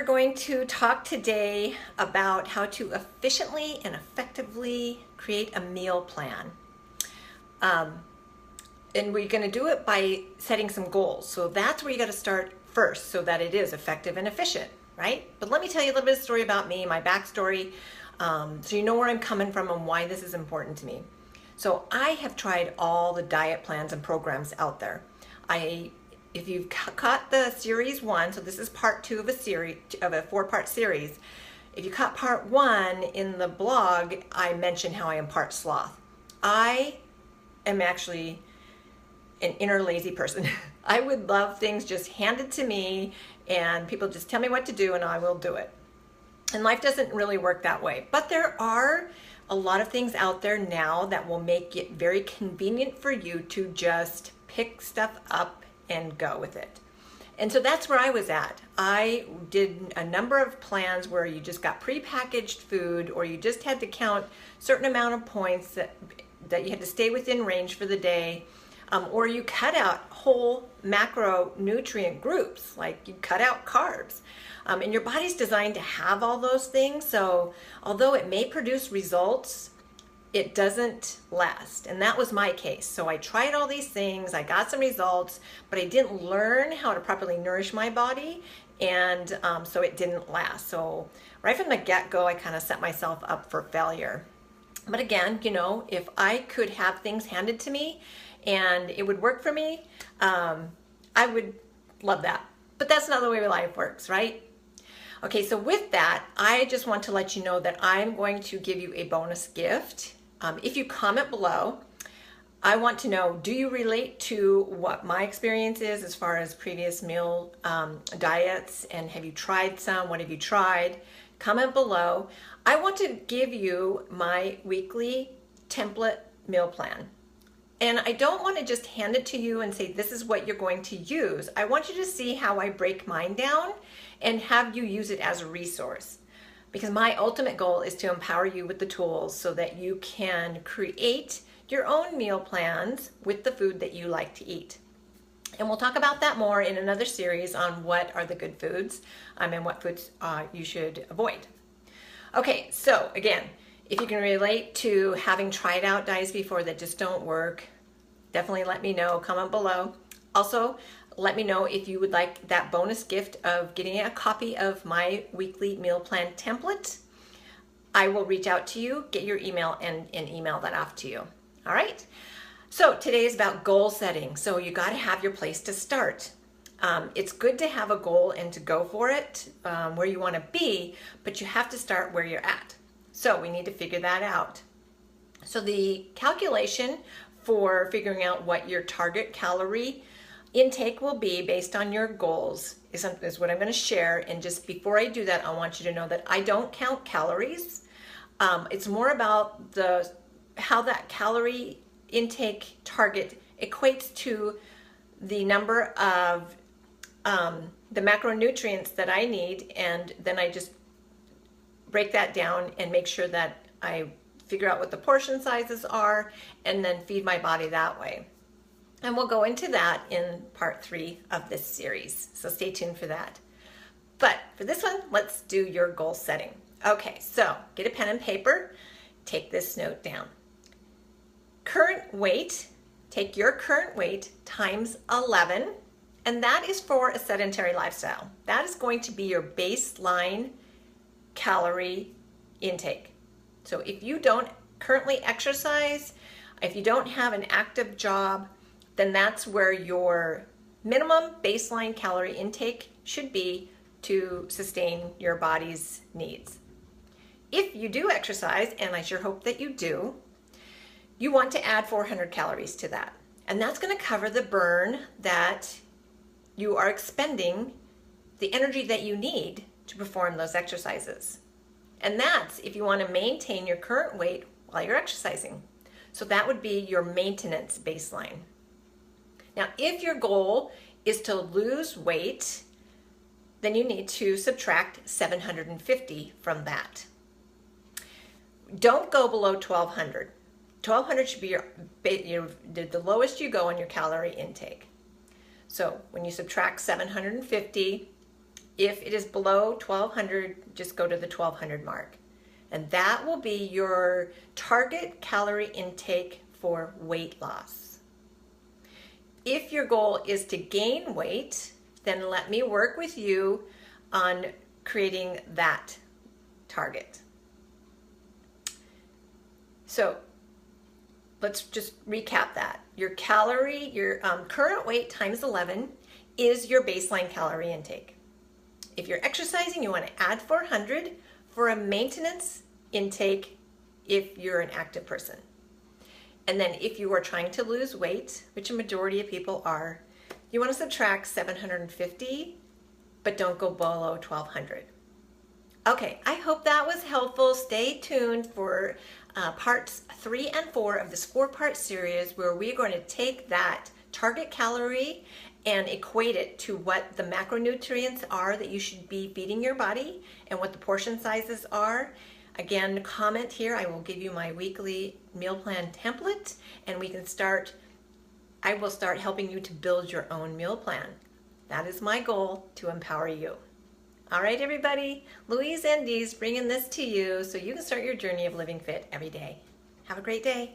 going to talk today about how to efficiently and effectively create a meal plan. And we're going to do it by setting some goals. So that's where you got to start first so that it is effective and efficient, right? But let me tell you a little bit of story about me, my backstory, so you know where I'm coming from and why this is important to me. So I have tried all the diet plans and programs out there. If you've caught the series 1, so this is part 2 of a series, of a 4-part series. If you caught part 1 in the blog, I mentioned how I am part sloth. I am actually an inner lazy person. I would love things just handed to me and people just tell me what to do and I will do it. And life doesn't really work that way. But there are a lot of things out there now that will make it very convenient for you to just pick stuff up and go with it. And so that's where I was at. I did a number of plans where you just got prepackaged food, or you just had to count certain amount of points that you had to stay within range for the day, or you cut out whole macronutrient groups, like you cut out carbs. And your body's designed to have all those things, so although it may produce results, it doesn't last. And that was my case. So I tried all these things, I got some results, but I didn't learn how to properly nourish my body, and so it didn't last. So right from the get-go, I kind of set myself up for failure. But again, you know, if I could have things handed to me and it would work for me, I would love that. But that's not the way life works, right? Okay, so with that, I just want to let you know that I'm going to give you a bonus gift. If you comment below, I want to know, do you relate to what my experience is as far as previous meal diets, and have you tried some? What have you tried? Comment below. I want to give you my weekly template meal plan. And I don't want to just hand it to you and say, this is what you're going to use. I want you to see how I break mine down and have you use it as a resource. Because my ultimate goal is to empower you with the tools so that you can create your own meal plans with the food that you like to eat. And we'll talk about that more in another series on what are the good foods and what foods you should avoid. Okay, so again, if you can relate to having tried out diets before that just don't work, definitely let me know. Comment below. Also, let me know if you would like that bonus gift of getting a copy of my weekly meal plan template. I will reach out to you, get your email, and email that off to you. All right? So today is about goal setting. So you got to have your place to start. It's good to have a goal and to go for it where you want to be, but you have to start where you're at. So we need to figure that out. So the calculation for figuring out what your target calorie intake will be based on your goals is what I'm going to share. And just before I do that, I want you to know that I don't count calories. It's more about how that calorie intake target equates to the number of the macronutrients that I need, and then I just break that down and make sure that I figure out what the portion sizes are and then feed my body that way. And we'll go into that in part 3 of this series, so stay tuned for that. But for this one, let's do your goal setting. Okay, so get a pen and paper, take this note down. Current weight, take your current weight times 11, and that is for a sedentary lifestyle. That is going to be your baseline calorie intake. So if you don't currently exercise, if you don't have an active job, then that's where your minimum baseline calorie intake should be to sustain your body's needs. If you do exercise, and I sure hope that you do, you want to add 400 calories to that. And that's going to cover the burn that you are expending, the energy that you need to perform those exercises. And that's if you want to maintain your current weight while you're exercising. So that would be your maintenance baseline. Now, if your goal is to lose weight, then you need to subtract 750 from that. Don't go below 1200. 1200 should be the lowest you go on your calorie intake. So when you subtract 750, If it is below 1200, just go to the 1200 mark. And that will be your target calorie intake for weight loss. If your goal is to gain weight, then let me work with you on creating that target. So let's just recap that. Your current weight times 11 is your baseline calorie intake. If you're exercising, you want to add 400 for a maintenance intake if you're an active person. And then if you are trying to lose weight, which a majority of people are, you want to subtract 750, but don't go below 1200. Okay, I hope that was helpful. Stay tuned for parts 3 and 4 of this 4-part series where we're going to take that target calorie and equate it to what the macronutrients are that you should be feeding your body and what the portion sizes are. Again, comment here. I will give you my weekly meal plan template, and I will start helping you to build your own meal plan. That is my goal, to empower you. All right, everybody, Louise Endes bringing this to you so you can start your journey of living fit every day. Have a great day.